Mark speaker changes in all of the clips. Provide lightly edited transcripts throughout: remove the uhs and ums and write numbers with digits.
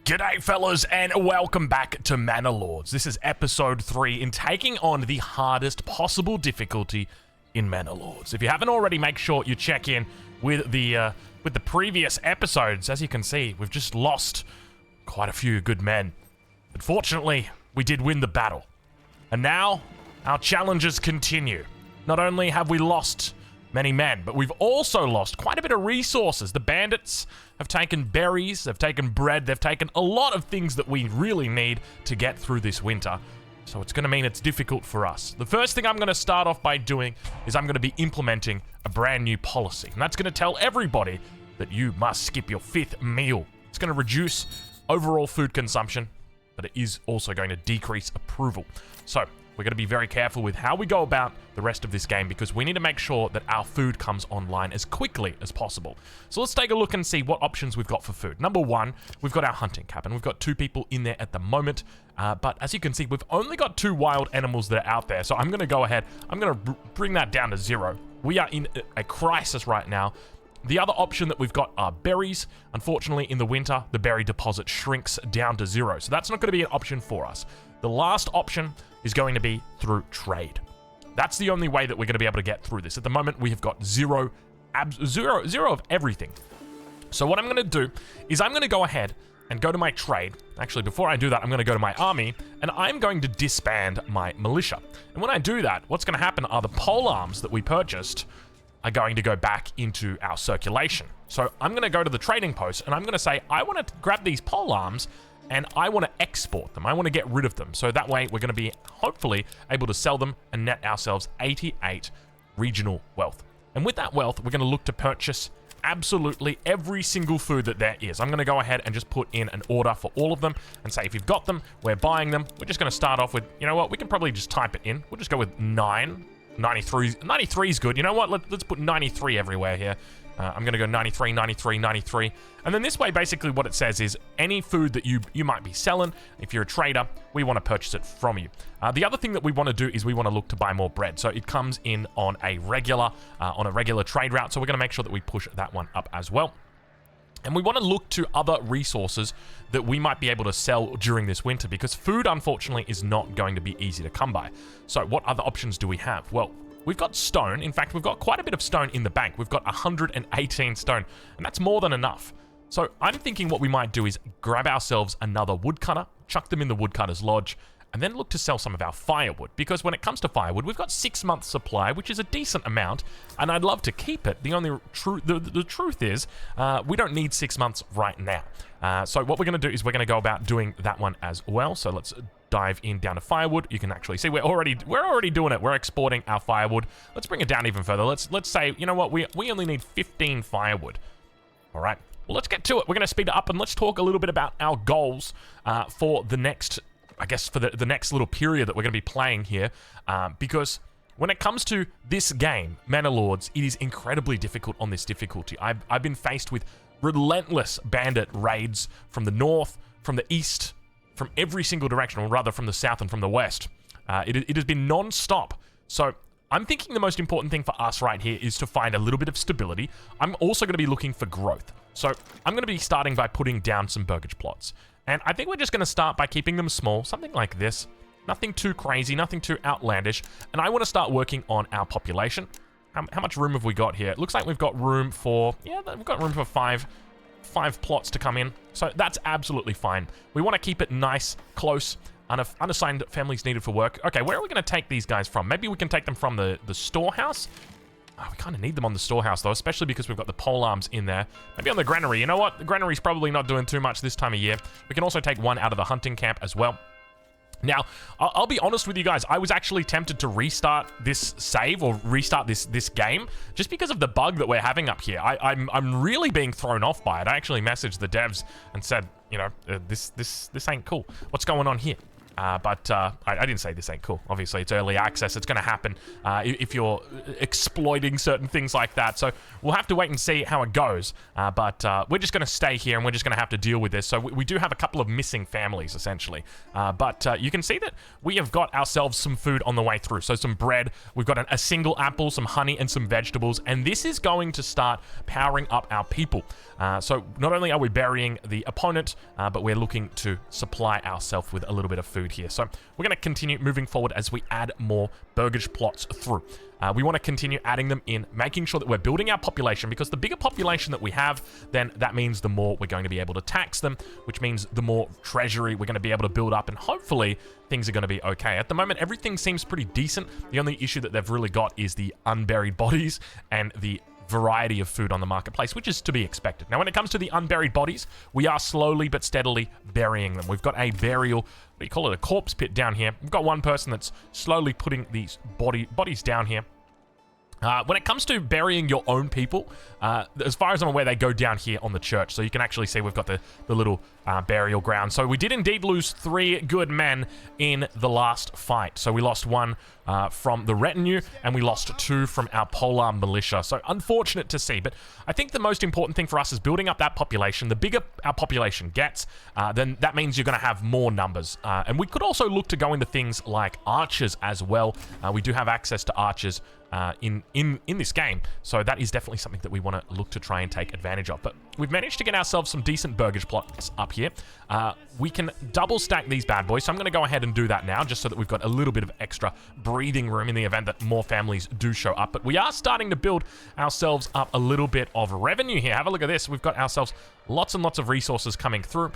Speaker 1: G'day fellas and welcome back to Manor Lords. This is episode 3 in taking on the hardest possible difficulty in Manor Lords. If you haven't already, make sure you check in with the previous episodes. As you can see, we've just lost quite a few good men. But fortunately, we did win the battle. And now, our challenges continue. Not only have we lost many men, but we've also lost quite a bit of resources. The bandits have taken berries, they've taken bread, they've taken a lot of things that we really need to get through this winter. So it's going to mean it's difficult for us. The first thing I'm going to start off by doing is I'm going to be implementing a brand new policy. And that's going to tell everybody that you must skip your 5th meal. It's going to reduce overall food consumption, but it is also going to decrease approval. So we're going to be very careful with how we go about the rest of this game because we need to make sure that our food comes online as quickly as possible. So let's take a look and see what options we've got for food. Number 1, we've got our hunting cabin. We've got 2 people in there at the moment, but as you can see, we've only got 2 wild animals that are out there. So I'm going to go ahead, I'm going to bring that down to 0. We are in a crisis right now. The other option that we've got are berries. Unfortunately, in the winter, the berry deposit shrinks down to 0. So that's not going to be an option for us. The last option is going to be through trade. That's the only way that we're going to be able to get through this. At the moment, we have got zero of everything. So what I'm going to do is I'm going to go ahead and go to my trade. Actually, before I do that, I'm going to go to my army, and I'm going to disband my militia. And when I do that, what's going to happen are the pole arms that we purchased are going to go back into our circulation. So I'm going to go to the trading post, and I'm going to say, I want to grab these pole arms, and I want to export them. I want to get rid of them. So that way we're going to be hopefully able to sell them and net ourselves 88 regional wealth. And with that wealth, we're going to look to purchase absolutely every single food that there is. I'm going to go ahead and just put in an order for all of them and say if you've got them, we're buying them. We're just going to start off with, you know what, we can probably just type it in. We'll just go with 9. 93 is good. You know what, let's put 93 everywhere here. I'm going to go 93, 93, 93. And then this way, basically what it says is any food that you might be selling, if you're a trader, we want to purchase it from you. The other thing that we want to do is we want to look to buy more bread. So it comes in on a regular trade route. So we're going to make sure that we push that one up as well. And we want to look to other resources that we might be able to sell during this winter because food, unfortunately, is not going to be easy to come by. So what other options do we have? Well, we've got stone. In fact, we've got quite a bit of stone in the bank. We've got 118 stone, and that's more than enough. So I'm thinking what we might do is grab ourselves another woodcutter, chuck them in the woodcutter's lodge, and then look to sell some of our firewood. Because when it comes to firewood, we've got 6 months supply, which is a decent amount, and I'd love to keep it. The only the truth is, we don't need 6 months right now. So what we're going to do is we're going to go about doing that one as well. So let's dive in down to firewood. You can actually see we're already doing it. We're exporting our firewood. Let's bring it down even further. Let's say, you know what, we only need 15 firewood. All right, well, let's get to it. We're going to speed it up and let's talk a little bit about our goals for the next, I guess, for the next little period that we're going to be playing here, because when it comes to this game, Manor Lords, it is incredibly difficult on this difficulty. I've been faced with relentless bandit raids from the north, from the east, from every single direction, or rather from the south and from the west. It has been non-stop. So I'm thinking the most important thing for us right here is to find a little bit of stability. I'm also going to be looking for growth. So I'm going to be starting by putting down some burgage plots. And I think we're just going to start by keeping them small, something like this. Nothing too crazy, nothing too outlandish. And I want to start working on our population. How much room have we got here? It looks like we've got room for, we've got room for five plots to come in. So that's absolutely fine. We want to keep it nice, close, unassigned families needed for work. Okay, where are we going to take these guys from? Maybe we can take them from the storehouse. Oh, we kind of need them on the storehouse, though, especially because we've got the pole arms in there. Maybe on the granary. You know what? The granary's probably not doing too much this time of year. We can also take one out of the hunting camp as well. Now, I'll be honest with you guys. I was actually tempted to restart this save or restart this game just because of the bug that we're having up here. I'm really being thrown off by it. I actually messaged the devs and said, you know, this ain't cool. What's going on here? But I didn't say this ain't cool. Obviously, it's early access. It's going to happen if you're exploiting certain things like that. So we'll have to wait and see how it goes. But we're just going to stay here, and we're just going to have to deal with this. So we do have a couple of missing families, essentially. But you can see that we have got ourselves some food on the way through. So some bread. We've got a single apple, some honey, and some vegetables. And this is going to start powering up our people. So not only are we burying the opponent, but we're looking to supply ourselves with a little bit of food here. So we're going to continue moving forward as we add more burgage plots through. We want to continue adding them in, making sure that we're building our population, because the bigger population that we have, then that means the more we're going to be able to tax them, which means the more treasury we're going to be able to build up, and hopefully things are going to be okay. At the moment, everything seems pretty decent. The only issue that they've really got is the unburied bodies and the variety of food on the marketplace, which is to be expected. Now, when it comes to the unburied bodies, we are slowly but steadily burying them. We've got a burial, what do you call it, a corpse pit down here. We've got one person that's slowly putting these bodies down here. When it comes to burying your own people, as far as I'm aware, they go down here on the church. So you can actually see we've got the little burial ground. So we did indeed lose 3 good men in the last fight. So we lost 1 from the retinue, and we lost 2 from our polar militia. So unfortunate to see. But I think the most important thing for us is building up that population. The bigger our population gets, then that means you're going to have more numbers. And we could also look to go into things like archers as well. We do have access to archers in this game, so that is definitely something that we want to look to try and take advantage of. But we've managed to get ourselves some decent burgage plots up here. We can double stack these bad boys, so I'm going to go ahead and do that now, just so that we've got a little bit of extra breathing room in the event that more families do show up. But we are starting to build ourselves up a little bit of revenue here. Have a look at this. We've got ourselves lots and lots of resources coming through.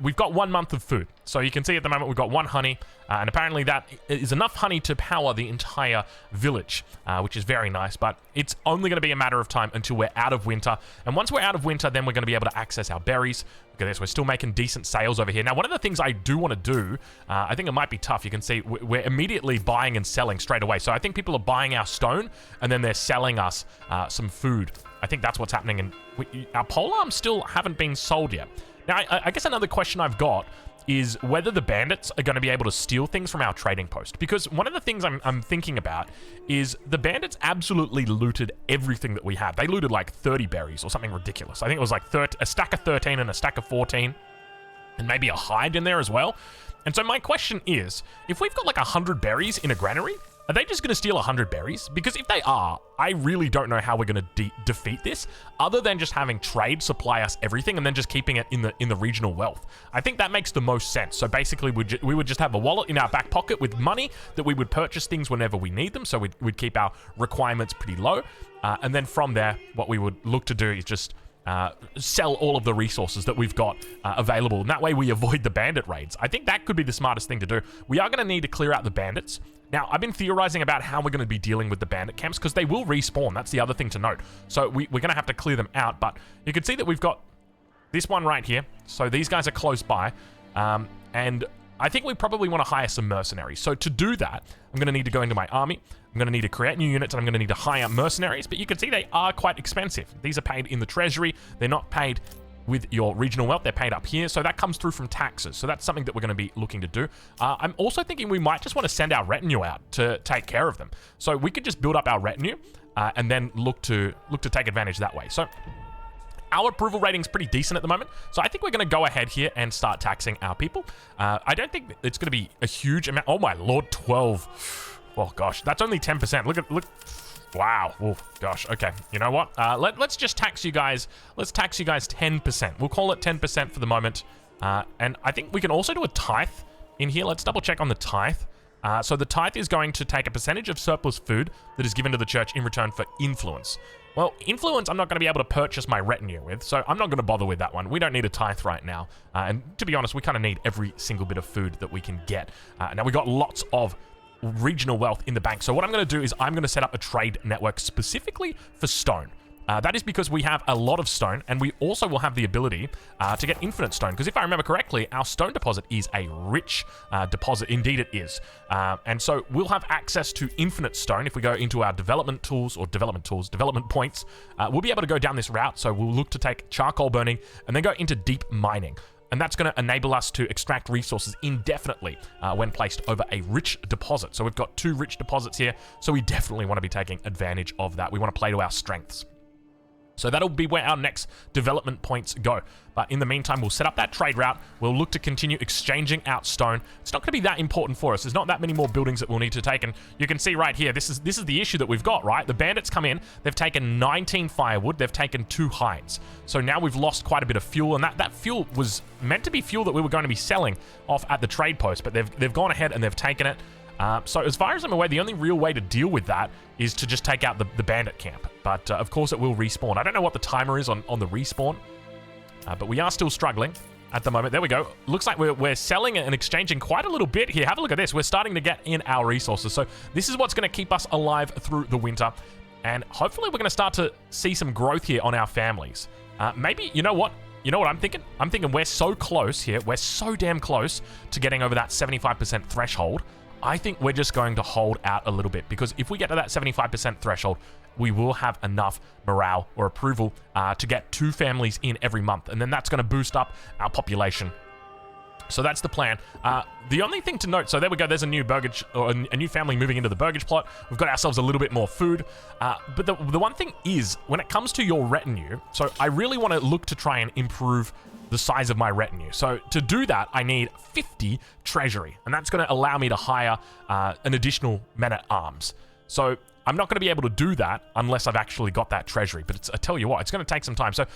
Speaker 1: We've got 1 month of food, so you can see at the moment we've got 1 honey, and apparently that is enough honey to power the entire village, which is very nice. But it's only going to be a matter of time until we're out of winter, and once we're out of winter, then we're going to be able to access our berries. Look at this, we're still making decent sales over here. Now, one of the things I do want to do, I think it might be tough. You can see we're immediately buying and selling straight away. So I think people are buying our stone, and then they're selling us some food. I think that's what's happening, and our polearms still haven't been sold yet. Now, I guess another question I've got is whether the bandits are going to be able to steal things from our trading post. Because one of the things I'm thinking about is the bandits absolutely looted everything that we had. They looted like 30 berries or something ridiculous. I think it was like a stack of 13 and a stack of 14, and maybe a hide in there as well. And so my question is, if we've got like 100 berries in a granary, are they just going to steal 100 berries? Because if they are, I really don't know how we're going to defeat this, other than just having trade supply us everything and then just keeping it in the regional wealth. I think that makes the most sense. So basically, we would just have a wallet in our back pocket with money that we would purchase things whenever we need them. So we'd keep our requirements pretty low. And then from there, what we would look to do is just sell all of the resources that we've got available. And that way we avoid the bandit raids. I think that could be the smartest thing to do. We are going to need to clear out the bandits. Now, I've been theorizing about how we're going to be dealing with the bandit camps, because they will respawn. That's the other thing to note. So we're going to have to clear them out. But you can see that we've got this one right here. So these guys are close by. And I think we probably want to hire some mercenaries. So to do that, I'm going to need to go into my army. I'm going to need to create new units, and I'm going to need to hire mercenaries. But you can see they are quite expensive. These are paid in the treasury. They're not paid with your regional wealth. They're paid up here. So that comes through from taxes. So that's something that we're going to be looking to do. I'm also thinking we might just want to send our retinue out to take care of them. So we could just build up our retinue and then look to take advantage that way. So our approval rating's pretty decent at the moment, so I think we're going to go ahead here and start taxing our people. I don't think it's going to be a huge amount. Oh my lord, 12. Oh gosh, that's only 10%. Look. Wow. Oh gosh. Okay. You know what? Let's just tax you guys. Let's tax you guys 10%. We'll call it 10% for the moment. And I think we can also do a tithe in here. Let's double check on the tithe. So the tithe is going to take a percentage of surplus food that is given to the church in return for influence. Well, influence I'm not going to be able to purchase my retinue with, so I'm not going to bother with that one. We don't need a tithe right now. And to be honest, we kind of need every single bit of food that we can get. Now, we got lots of regional wealth in the bank. So what I'm going to do is I'm going to set up a trade network specifically for stone. That is because we have a lot of stone, and we also will have the ability to get infinite stone. Because if I remember correctly, our stone deposit is a rich deposit. Indeed it is. And so we'll have access to infinite stone if we go into our development points. We'll be able to go down this route. So we'll look to take charcoal burning and then go into deep mining. And that's going to enable us to extract resources indefinitely when placed over a rich deposit. So we've got 2 rich deposits here, so we definitely want to be taking advantage of that. We want to play to our strengths. So that'll be where our next development points go. But in the meantime, we'll set up that trade route. We'll look to continue exchanging out stone. It's not going to be that important for us. There's not that many more buildings that we'll need to take. And you can see right here, this is the issue that we've got, right? The bandits come in. They've taken 19 firewood. They've taken 2 hides. So now we've lost quite a bit of fuel. And that fuel was meant to be fuel that we were going to be selling off at the trade post. But they've gone ahead and they've taken it. So as far as I'm aware, the only real way to deal with that is to just take out the bandit camp. But of course it will respawn. I don't know what the timer is on the respawn, but we are still struggling at the moment. There we go. Looks like we're selling and exchanging quite a little bit here. Have a look at this. We're starting to get in our resources. So this is what's going to keep us alive through the winter. And hopefully we're going to start to see some growth here on our families. Maybe, you know what? You know what I'm thinking? I'm thinking we're so close here. We're so damn close to getting over that 75% threshold. I think we're just going to hold out a little bit, because if we get to that 75% threshold, we will have enough morale or approval to get 2 families in every month. And then that's going to boost up our population. So that's the plan. The only thing to note, so there we go, there's a new burgage, or a new family moving into the burgage plot. We've got ourselves a little bit more food. But the one thing is, when it comes to your retinue, so I really want to look to try and improve the size of my retinue. So to do that, I need 50 treasury, and that's going to allow me to hire an additional men-at-arms. So I'm not going to be able to do that unless I've actually got that treasury. But I tell you what, it's going to take some time. So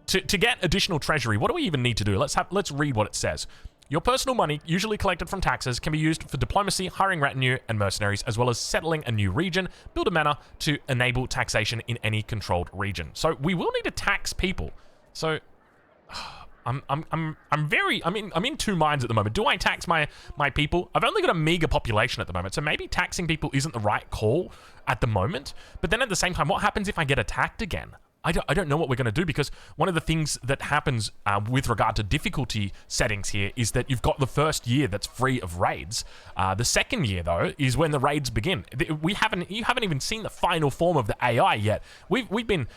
Speaker 1: to get additional treasury, what do we even need to do? Let's read what it says. Your personal money, usually collected from taxes, can be used for diplomacy, hiring retinue and mercenaries, as well as settling a new region, build a manor to enable taxation in any controlled region. So we will need to tax people. So I'm in 2 minds at the moment. Do I tax my people? I've only got a meager population at the moment, so maybe taxing people isn't the right call at the moment. But then at the same time, what happens if I get attacked again? I don't know what we're going to do, because one of the things that happens with regard to difficulty settings here is that you've got the first year that's free of raids. The second year, though, is when the raids begin. You haven't even seen the final form of the AI yet. We've been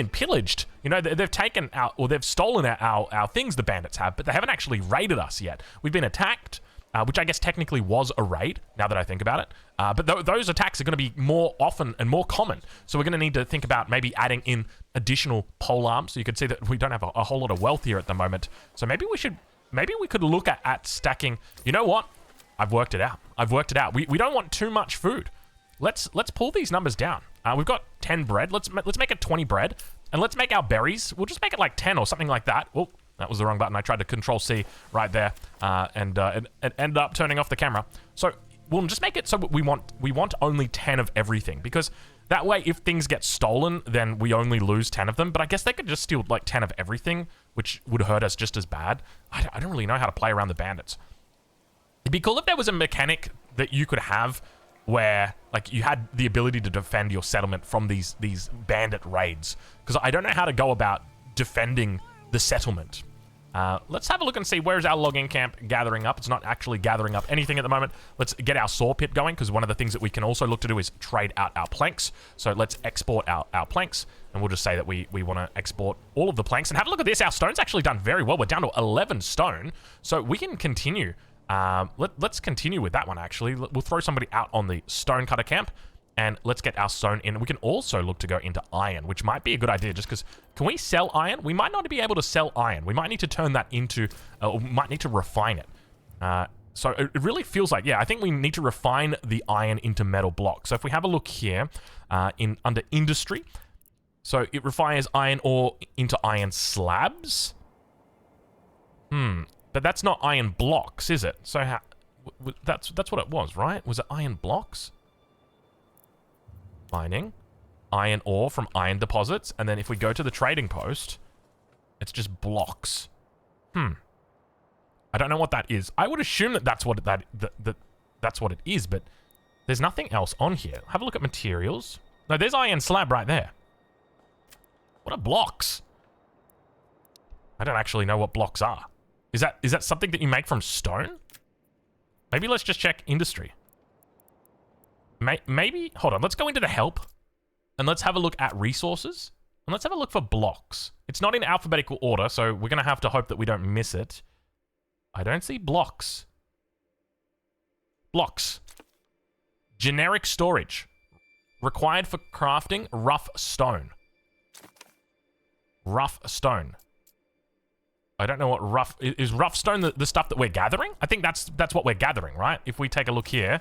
Speaker 1: pillaged. You know, they've taken out, or they've stolen our things, the bandits have, but they haven't actually raided us yet. We've been attacked. Which I guess technically was a raid, now that I think about it. But those attacks are going to be more often and more common. So we're going to need to think about maybe adding in additional pole arms. So you can see that we don't have a whole lot of wealth here at the moment. So maybe we could look at stacking. You know what? I've worked it out. We don't want too much food. Let's pull these numbers down. We've got 10 bread. Let's make it 20 bread. And let's make our berries. We'll just make it like 10 or something like that. Oh, that was the wrong button. I tried to Control-C right there, and it ended up turning off the camera. So we'll just make it so we want only 10 of everything, because that way, if things get stolen, then we only lose 10 of them. But I guess they could just steal like 10 of everything, which would hurt us just as bad. I don't really know how to play around the bandits. It'd be cool if there was a mechanic that you could have where like you had the ability to defend your settlement from these bandit raids, because I don't know how to go about defending the settlement. Let's have a look and see, where's our logging camp gathering up. It's not actually gathering up anything at the moment. Let's get our saw pit going, because one of the things that we can also look to do is trade out our planks. So let's export our planks, and we'll just say that we want to export all of the planks. And have a look at this. Our stone's actually done very well. We're down to 11 stone, so we can continue. Let's continue with that one, actually. We'll throw somebody out on the stone cutter camp, and let's get our stone in. We can also look to go into iron, which might be a good idea, just because, can we sell iron? We might not be able to sell iron. We might need to turn that into, or might need to refine it. So it really feels like, yeah, I think we need to refine the iron into metal blocks. So if we have a look here, under industry, so it refines iron ore into iron slabs. But that's not iron blocks, is it? So that's what it was, right? Was it iron blocks? Mining iron ore from iron deposits, and then if we go to the trading post, it's just blocks. I don't know what that is. I would assume that that's what that's what it is, but there's nothing else on here. Have a look at materials. No, there's iron slab right there. What are blocks? I don't actually know what blocks are. Is that something that you make from stone? Maybe let's just check industry. Maybe, hold on, let's go into the help, and let's have a look at resources, and let's have a look for blocks. It's not in alphabetical order, so we're going to have to hope that we don't miss it. I don't see blocks. Blocks. Generic storage. Required for crafting rough stone. Rough stone. I don't know what rough... Is rough stone the stuff that we're gathering? I think that's what we're gathering, right? If we take a look here,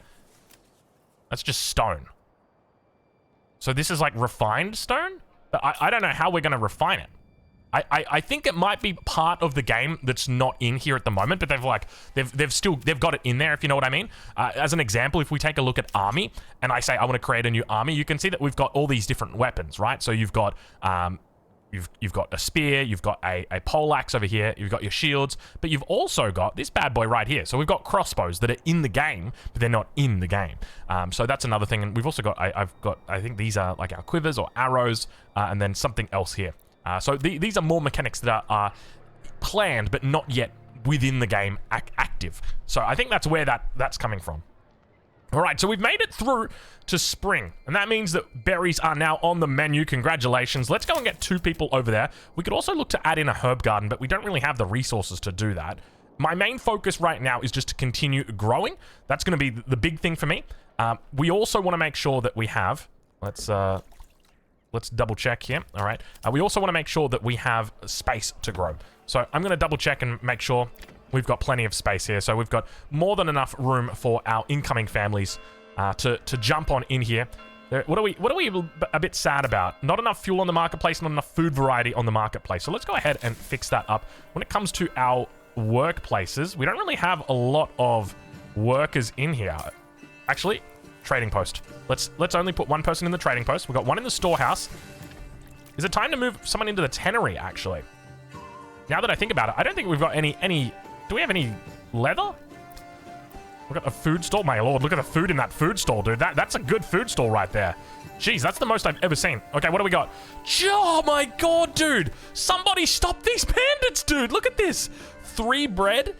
Speaker 1: that's just stone. So this is like refined stone? But I don't know how we're going to refine it. I think it might be part of the game that's not in here at the moment, but they've got it in there, if you know what I mean. As an example, if we take a look at army, and I say I want to create a new army, you can see that we've got all these different weapons, right? So you've got you've got a spear, you've got a poleaxe over here, you've got your shields, but you've also got this bad boy right here. So we've got crossbows that are in the game, but they're not in the game. So that's another thing, and we've also got I think these are like our quivers or arrows, and then something else here. So these are more mechanics that are planned, but not yet within the game active. So I think that's where that's coming from. All right, so we've made it through to spring, and that means that berries are now on the menu. Congratulations. Let's go and get 2 people over there. We could also look to add in a herb garden, but we don't really have the resources to do that. My main focus right now is just to continue growing. That's going to be the big thing for me. We also want to make sure that we have... Let's double check here. All right. We also want to make sure that we have space to grow. So I'm going to double check and make sure we've got plenty of space here. So we've got more than enough room for our incoming families to jump on in here. What are we a bit sad about? Not enough fuel on the marketplace, not enough food variety on the marketplace. So let's go ahead and fix that up. When it comes to our workplaces, we don't really have a lot of workers in here. Actually, trading post. Let's only put 1 person in the trading post. We've got 1 in the storehouse. Is it time to move someone into the tannery, actually? Now that I think about it, I don't think we've got any... Do we have any leather? We've got a food stall. My lord, look at the food in that food stall, dude. That's a good food stall right there. Jeez, that's the most I've ever seen. Okay, what do we got? Oh my god, dude. Somebody stop these bandits, dude. Look at this. 3 bread,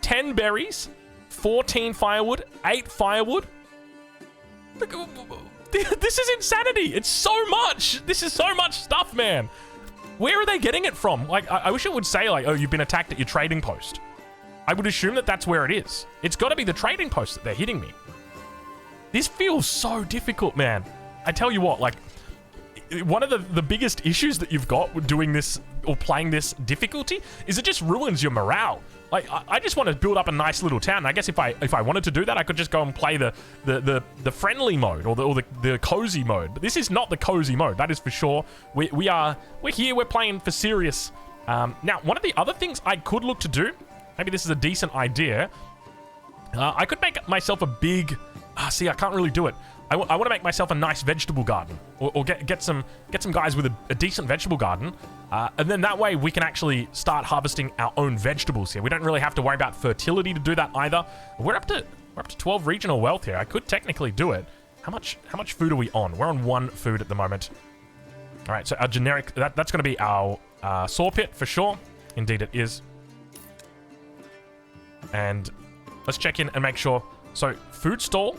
Speaker 1: 10 berries, 14 firewood, 8 firewood. This is insanity. It's so much. This is so much stuff, man. Where are they getting it from? Like, I wish it would say, like, oh, you've been attacked at your trading post. I would assume that that's where it is. It's got to be the trading post that they're hitting me. This feels so difficult, man. I tell you what, like, one of the biggest issues that you've got with doing this or playing this difficulty is it just ruins your morale. Like, I just want to build up a nice little town. I guess if I wanted to do that, I could just go and play the friendly mode or the cozy mode. But this is not the cozy mode, that is for sure. We're here, we're playing for serious. Now, one of the other things I could look to do, maybe this is a decent idea. I could make myself a big... see, I can't really do it. I want to make myself a nice vegetable garden, or get some guys with a decent vegetable garden, and then that way we can actually start harvesting our own vegetables here. We don't really have to worry about fertility to do that either. We're up to 12 regional wealth here. I could technically do it. How much food are we on? We're on 1 food at the moment. All right, so our generic that's going to be our saw pit for sure. Indeed, it is. And let's check in and make sure. So food stall.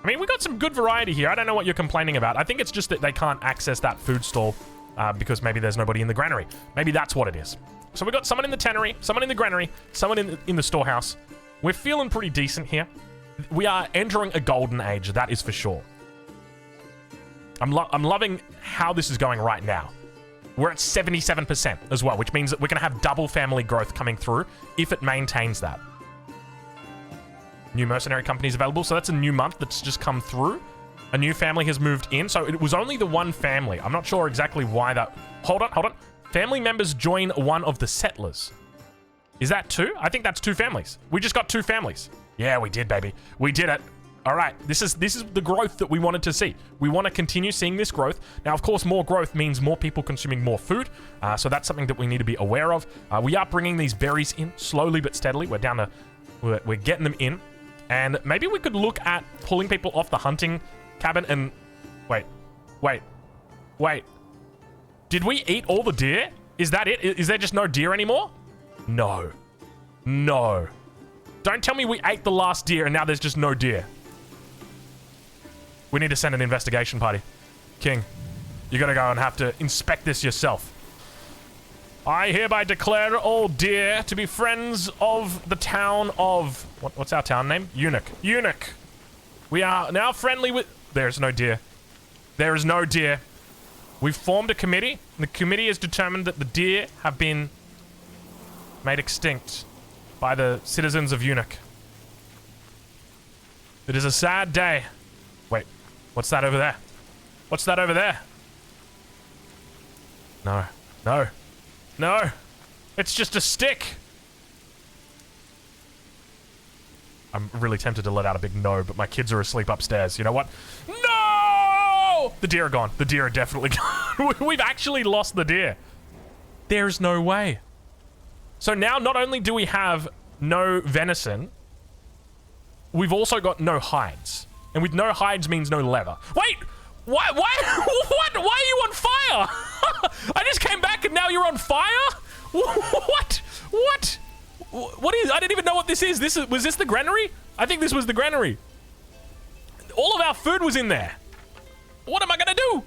Speaker 1: I mean, we got some good variety here. I don't know what you're complaining about. I think it's just that they can't access that food stall because maybe there's nobody in the granary. Maybe that's what it is. So we got someone in the tannery, someone in the granary, someone in the storehouse. We're feeling pretty decent here. We are entering a golden age, that is for sure. I'm loving how this is going right now. We're at 77% as well, which means that we're going to have double family growth coming through if it maintains that. New mercenary companies available, so that's a new month that's just come through. A new family has moved in, so it was only the 1 family. I'm not sure exactly why that... Hold on. Family members join one of the settlers. Is that 2? I think that's 2 families. We just got 2 families. Yeah, we did, baby. We did it. All right, this is the growth that we wanted to see. We want to continue seeing this growth. Now, of course, more growth means more people consuming more food, so that's something that we need to be aware of. We are bringing these berries in slowly but steadily. We're down to... We're getting them in. And maybe we could look at pulling people off the hunting cabin and... Wait. Did we eat all the deer? Is that it? Is there just no deer anymore? No. Don't tell me we ate the last deer and now there's just no deer. We need to send an investigation party. King, you're gonna go and have to inspect this yourself. I hereby declare all deer to be friends of the town of... What's our town name? Eunuch. Eunuch. We are now friendly with... There's no deer. There is no deer. We've formed a committee. And the committee has determined that the deer have been made extinct by the citizens of Eunuch. It is a sad day. Wait, what's that over there? What's that over there? No. No. No. It's just a stick. I'm really tempted to let out a big no, but my kids are asleep upstairs. You know what? No! The deer are gone. The deer are definitely gone. We've actually lost the deer. There's no way. So now not only do we have no venison, we've also got no hides. And with no hides means no leather. Wait! Why? What? Why are you on fire? I just came back and now you're on fire? What? What? What is... I didn't even know what this is. Was this the granary? I think this was the granary. All of our food was in there. What am I gonna do? All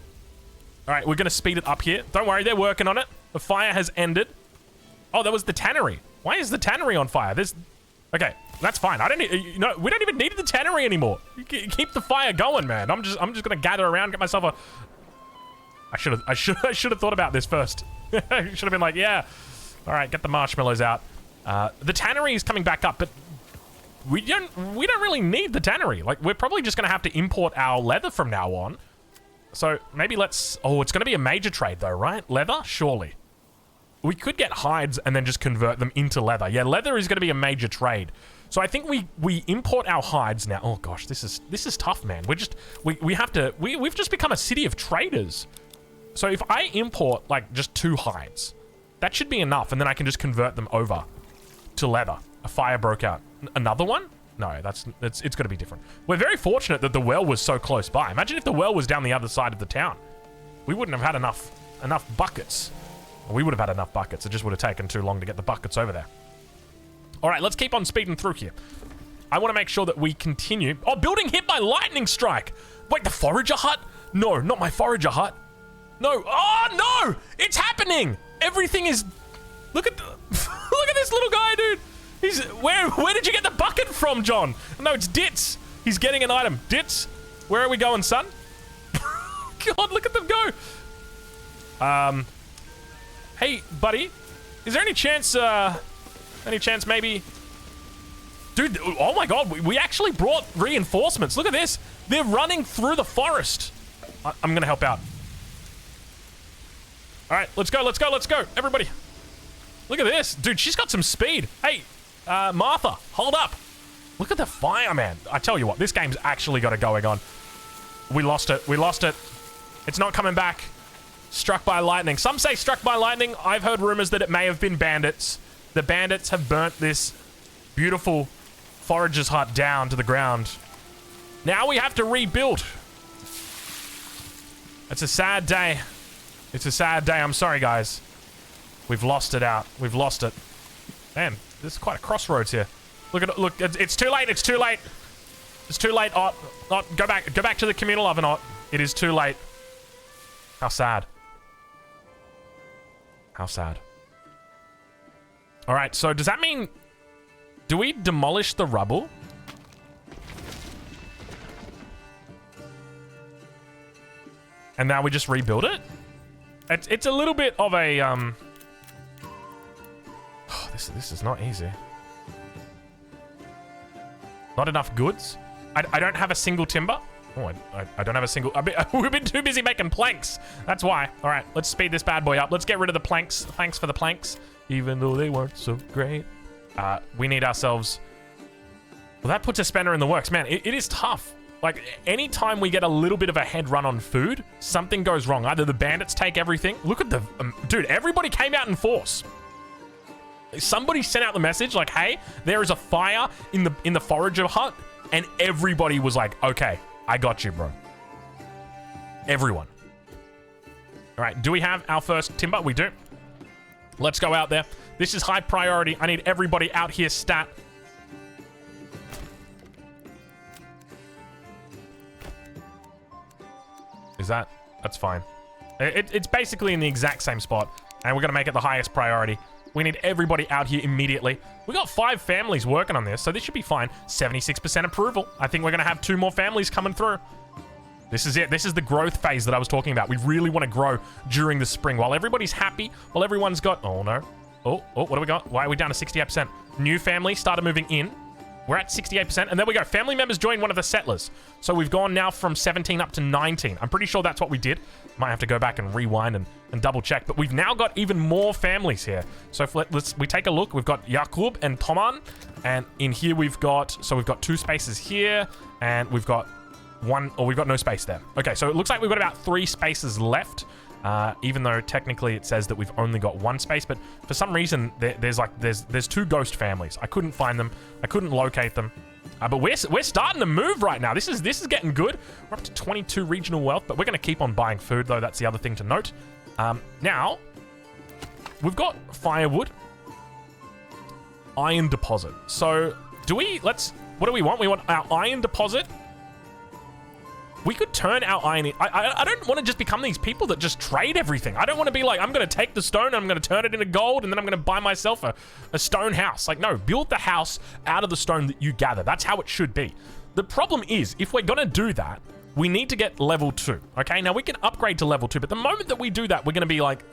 Speaker 1: right, we're gonna speed it up here. Don't worry, they're working on it. The fire has ended. Oh, that was the tannery. Why is the tannery on fire? Okay, that's fine. We don't even need the tannery anymore. You keep the fire going, man. I'm just gonna gather around, get myself a... I should have thought about this first. I should have been like, yeah. All right, get the marshmallows out. The tannery is coming back up, but we don't really need the tannery. Like, we're probably just gonna have to import our leather from now on. So maybe let's... Oh, it's gonna be a major trade though, right? Leather? Surely. We could get hides and then just convert them into leather. Yeah, leather is gonna be a major trade. So I think we import our hides now. Oh gosh, this is tough, man. We've just become a city of traders. So if I import like just 2 hides, that should be enough, and then I can just convert them over to leather. A fire broke out. Another one? No, it's gonna be different. We're very fortunate that the well was so close by. Imagine if the well was down the other side of the town. We wouldn't have had enough buckets. We would have had enough buckets. It just would have taken too long to get the buckets over there. All right, let's keep on speeding through here. I want to make sure that we continue. Oh, building hit by lightning strike. Wait, the forager hut? No, not my forager hut. No. Oh, no! It's happening! Everything is... Look at this little guy, dude. Where did you get the bucket from, John? No, it's Dits. He's getting an item. Dits, where are we going, son? God, look at them go. Hey, buddy. Is there any chance maybe... Dude, oh my god, we actually brought reinforcements. Look at this. They're running through the forest. I'm gonna help out. All right, let's go, everybody. Look at this. Dude, she's got some speed. Hey, Martha, hold up. Look at the fire, man. I tell you what, this game's actually got it going on. We lost it. It's not coming back. Struck by lightning. Some say struck by lightning. I've heard rumors that it may have been bandits. The bandits have burnt this beautiful forager's hut down to the ground. Now we have to rebuild. It's a sad day. It's a sad day. I'm sorry, guys. We've lost it out. We've lost it. Man, this is quite a crossroads here. Look at it. Look, it's too late. It's too late. It's too late, Ott. Ott, go back to the communal oven, Ott. It is too late. How sad. How sad. All right, so does that mean... Do we demolish the rubble? And now we just rebuild it? It's a little bit of a... Oh, this is not easy. Not enough goods? I don't have a single timber? Oh, I don't have a single... We've been too busy making planks. That's why. All right, let's speed this bad boy up. Let's get rid of the planks. Thanks for the planks. Even though they weren't so great. We need ourselves... Well, that puts a spanner in the works. Man, it is tough. Like, anytime we get a little bit of a head run on food, something goes wrong. Either the bandits take everything. Look at the... dude, everybody came out in force. Somebody sent out the message like, hey, there is a fire in the forager hut. And everybody was like, okay, I got you, bro. Everyone. All right, do we have our first timber? We do. Let's go out there. This is high priority. I need everybody out here stat. Is that... That's fine. It's basically in the exact same spot. And we're going to make it the highest priority. We need everybody out here immediately. We got 5 families working on this, so this should be fine. 76% approval. I think we're going to have 2 more families coming through. This is it. This is the growth phase that I was talking about. We really want to grow during the spring. While everybody's happy, while everyone's got... Oh, no. Oh, what do we got? Why are we down to 68%? New family started moving in. We're at 68%. And there we go. Family members joined one of the settlers. So we've gone now from 17 up to 19. I'm pretty sure that's what we did. Might have to go back and rewind and double check. But we've now got even more families here. So if we take a look. We've got Yakub and Toman. And in here we've got... So we've got 2 spaces here. And we've got... we've got no space there. Okay, so it looks like we've got about 3 spaces left, even though technically it says that we've only got 1 space, but for some reason there's 2 ghost families. I couldn't find them. I couldn't locate them. But we're starting to move right now. This is getting good. We're up to 22 regional wealth, but we're going to keep on buying food, though. That's the other thing to note. Now, we've got firewood, iron deposit. So what do we want? We want our iron deposit. We could turn our iron in. I don't want to just become these people that just trade everything. I don't want to be like, I'm going to take the stone and I'm going to turn it into gold and then I'm going to buy myself a stone house. Like, no, build the house out of the stone that you gather. That's how it should be. The problem is, if we're going to do that, we need to get level 2. Okay, now we can upgrade to level 2, but the moment that we do that, we're going to be like,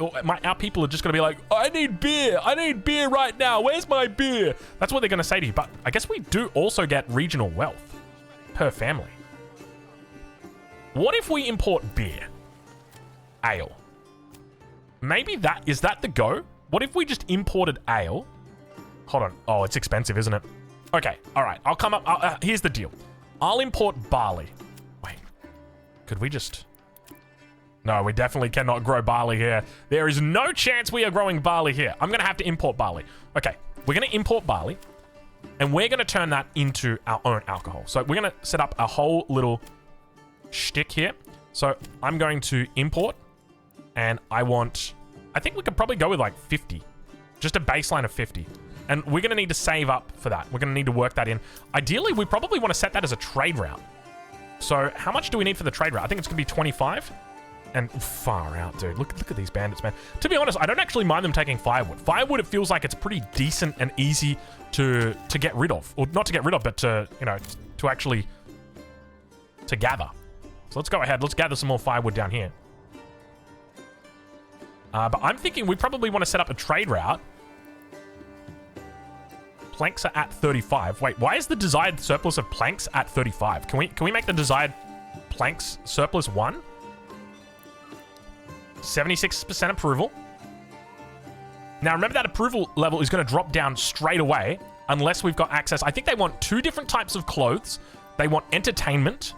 Speaker 1: our people are just going to be like, I need beer. I need beer right now. Where's my beer? That's what they're going to say to you. But I guess we do also get regional wealth per family. What if we import beer? Ale. Maybe is that the go? What if we just imported ale? Hold on. Oh, it's expensive, isn't it? Okay, all right. I'll come up. Here's the deal. I'll import barley. Wait, could we just... No, we definitely cannot grow barley here. There is no chance we are growing barley here. I'm going to have to import barley. Okay, we're going to import barley, and we're going to turn that into our own alcohol. So we're going to set up a whole little... shtick here. So I'm going to import, and I think we could probably go with like 50, just a baseline of 50, and we're going to need to save up for that. We're going to need to work that in. Ideally, we probably want to set that as a trade route. So how much do we need for the trade route? I think it's going to be 25, and far out, dude. Look at these bandits, man. To be honest, I don't actually mind them taking firewood. Firewood, it feels like it's pretty decent and easy to get rid of, or not to get rid of, but to actually gather. So let's go ahead. Let's gather some more firewood down here. But I'm thinking we probably want to set up a trade route. Planks are at 35. Wait, why is the desired surplus of planks at 35? Can we make the desired planks surplus 1? 76% approval. Now, remember that approval level is going to drop down straight away unless we've got access. I think they want 2 different types of clothes. They want entertainment.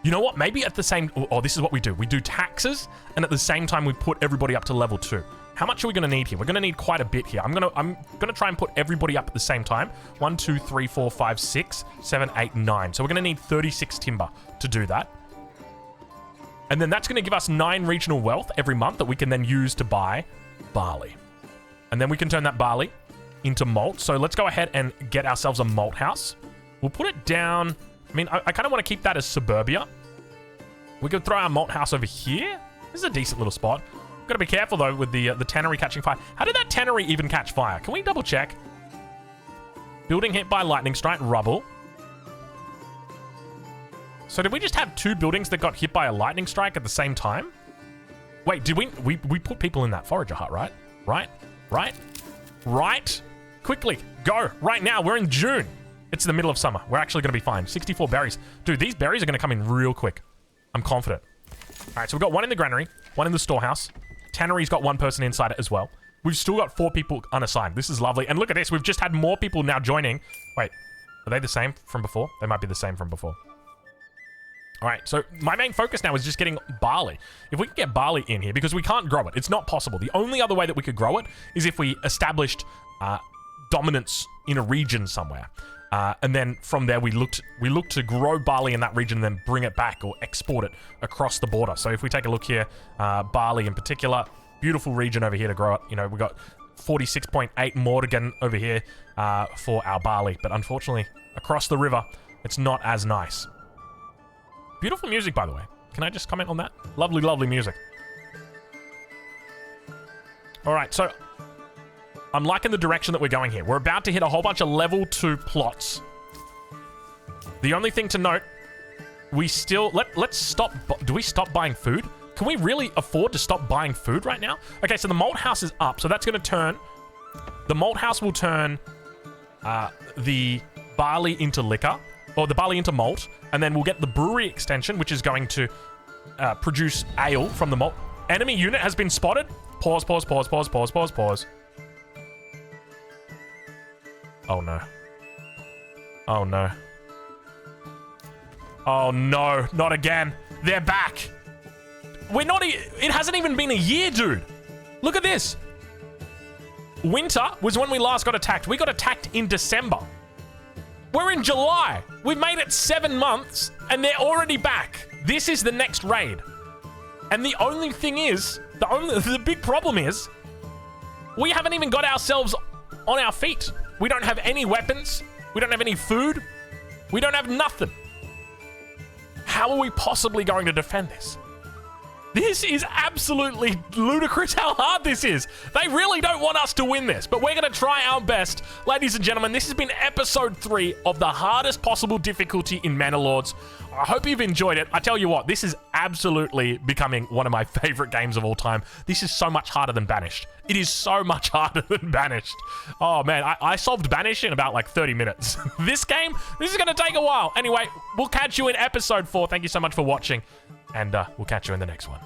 Speaker 1: You know what? Maybe at the same... Oh, this is what we do. We do taxes, and at the same time, we put everybody up to level 2. How much are we going to need here? We're going to need quite a bit here. I'm gonna try and put everybody up at the same time. 1, 2, 3, 4, 5, 6, 7, 8, 9. So we're going to need 36 timber to do that. And then that's going to give us 9 regional wealth every month that we can then use to buy barley. And then we can turn that barley into malt. So let's go ahead and get ourselves a malt house. We'll put it down... I mean, I kind of want to keep that as suburbia. We could throw our malt house over here. This is a decent little spot. We've got to be careful, though, with the tannery catching fire. How did that tannery even catch fire? Can we double check? Building hit by lightning strike, rubble. So did we just have 2 buildings that got hit by a lightning strike at the same time? Wait, did we put people in that forager hut, right? Right? Quickly, go. Right now, we're in June. It's the middle of summer. We're actually going to be fine. 64 berries. Dude, these berries are going to come in real quick. I'm confident. All right, so we've got 1 in the granary, 1 in the storehouse. Tannery's got 1 person inside it as well. We've still got 4 people unassigned. This is lovely. And look at this. We've just had more people now joining. Wait, are they the same from before? They might be the same from before. All right, so my main focus now is just getting barley. If we can get barley in here, because we can't grow it. It's not possible. The only other way that we could grow it is if we established dominance in a region somewhere. And then from there, we looked to grow barley in that region and then bring it back or export it across the border. So if we take a look here, barley in particular, beautiful region over here to grow it. You know, we got 46.8 Morgan over here for our barley. But unfortunately, across the river, it's not as nice. Beautiful music, by the way. Can I just comment on that? Lovely, lovely music. All right, so I'm liking the direction that we're going here. We're about to hit a whole bunch of level 2 plots. The only thing to note, we still... Let's stop... Do we stop buying food? Can we really afford to stop buying food right now? Okay, so the malt house is up, so that's going to turn... The malt house will turn the barley into liquor, or the barley into malt, and then we'll get the brewery extension, which is going to produce ale from the malt. Enemy unit has been spotted. Pause, pause, pause, pause, pause, pause, pause. Oh, no. Oh, no. Oh, no. Not again. They're back. We're not... It hasn't even been a year, dude. Look at this. Winter was when we last got attacked. We got attacked in December. We're in July. We've made it 7 months, and they're already back. This is the next raid. And the only thing is... The big problem is... We haven't even got ourselves on our feet. We don't have any weapons. We don't have any food. We don't have nothing. How are we possibly going to defend this? This is absolutely ludicrous how hard this is. They really don't want us to win this, but we're going to try our best. Ladies and gentlemen, this has been episode 3 of the hardest possible difficulty in Manor Lords. I hope you've enjoyed it. I tell you what, this is absolutely becoming one of my favorite games of all time. This is so much harder than Banished. It is so much harder than Banished. Oh man, I solved Banish in about like 30 minutes. This game, this is going to take a while. Anyway, we'll catch you in episode 4. Thank you so much for watching. And we'll catch you in the next one.